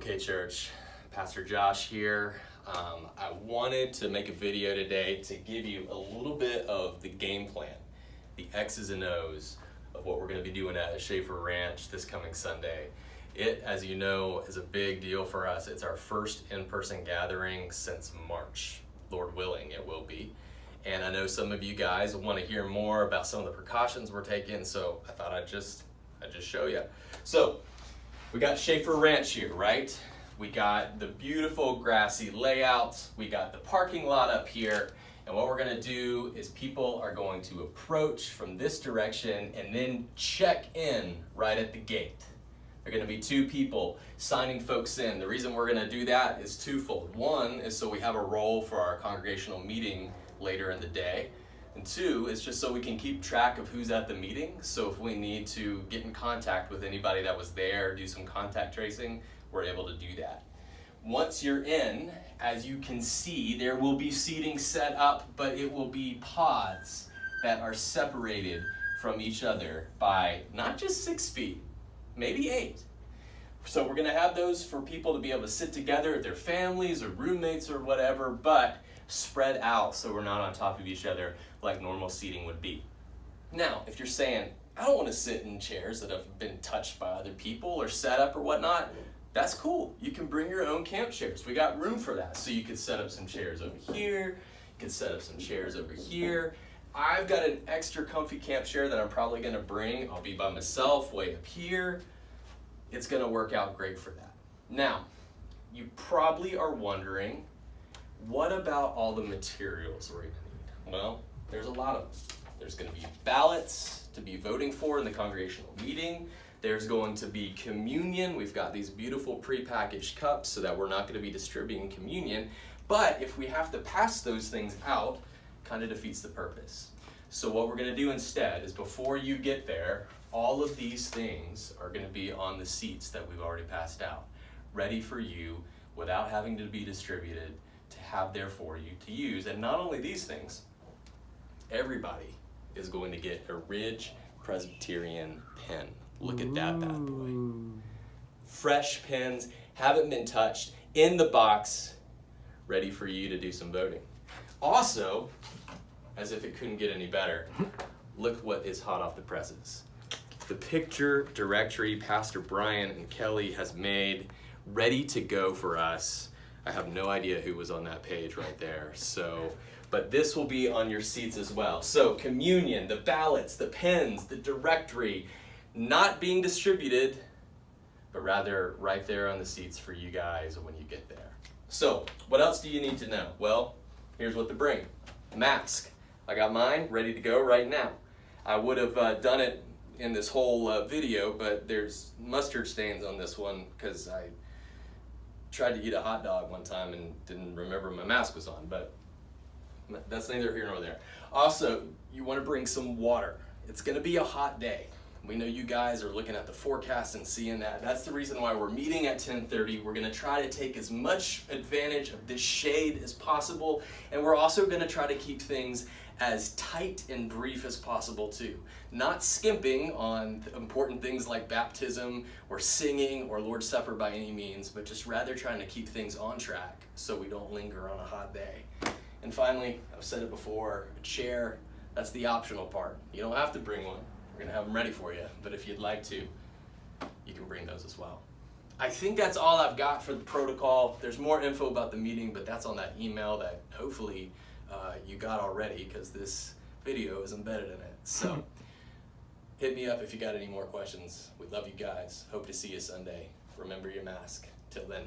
Okay, church, Pastor Josh here. I wanted to make a video today to give you a little bit of the game plan, the X's and O's of what we're going to be doing at Schaefer Ranch this coming Sunday. It, as you know, is a big deal for us. It's our first in-person gathering since March. Lord willing, it will be. And I know some of you guys want to hear more about some of the precautions we're taking, so I thought I'd just show you. So, we got Schaefer Ranch here, right? We got the beautiful grassy layout. We got the parking lot up here. And what we're gonna do is people are going to approach from this direction and then check in right at the gate. There are gonna be two people signing folks in. The reason we're gonna do that is twofold. One is so we have a role for our congregational meeting later in the day. And two, is just so we can keep track of who's at the meeting. So if we need to get in contact with anybody that was there, do some contact tracing, we're able to do that. Once you're in, as you can see, there will be seating set up, but it will be pods that are separated from each other by not just 6 feet, maybe 8. So we're gonna have those for people to be able to sit together with their families or roommates or whatever, but spread out so we're not on top of each other like normal seating would be. Now, if you're saying, I don't want to sit in chairs that have been touched by other people or set up or whatnot, that's cool. You can bring your own camp chairs. We got room for that. So you could set up some chairs over here, you could set up some chairs over here. I've got an extra comfy camp chair that I'm probably gonna bring. I'll be by myself way up here. It's gonna work out great for that. Now, you probably are wondering, what about all the materials we're gonna need? Well, there's a lot of them. There's gonna be ballots to be voting for in the congregational meeting. There's going to be communion. We've got these beautiful prepackaged cups so that we're not gonna be distributing communion. But if we have to pass those things out, kind of defeats the purpose. So what we're gonna do instead is before you get there, all of these things are gonna be on the seats that we've already passed out, ready for you without having to be distributed, to have there for you to use. And not only these things, everybody is going to get a Ridge Presbyterian pen. Look at that bad boy. Fresh pens, haven't been touched, in the box, ready for you to do some voting. Also, as if it couldn't get any better, look what is hot off the presses. The picture directory Pastor Brian and Kelly has made, ready to go for us. I have no idea who was on that page right there. But this will be on your seats as well. So communion, the ballots, the pens, the directory, not being distributed, but rather right there on the seats for you guys when you get there. So what else do you need to know? Well, here's what to bring. A mask. I got mine ready to go right now. I would have done it in this whole video, but there's mustard stains on this one because I tried to eat a hot dog one time and didn't remember my mask was on, but that's neither here nor there. Also, you want to bring some water. It's going to be a hot day. We know you guys are looking at the forecast and seeing that. That's the reason why we're meeting at 10:30. We're going to try to take as much advantage of this shade as possible, and we're also going to try to keep things as tight and brief as possible too. Not skimping on important things like baptism or singing or Lord's Supper by any means, but just rather trying to keep things on track so we don't linger on a hot day. And finally, I've said it before, a chair, that's the optional part. You don't have to bring one. We're gonna have them ready for you, but if you'd like to, you can bring those as well. I think that's all I've got for the protocol. There's more info about the meeting, but that's on that email that hopefully you got already because this video is embedded in it. So hit me up if you got any more questions. We love you guys. Hope to see you Sunday. Remember your mask. Till then.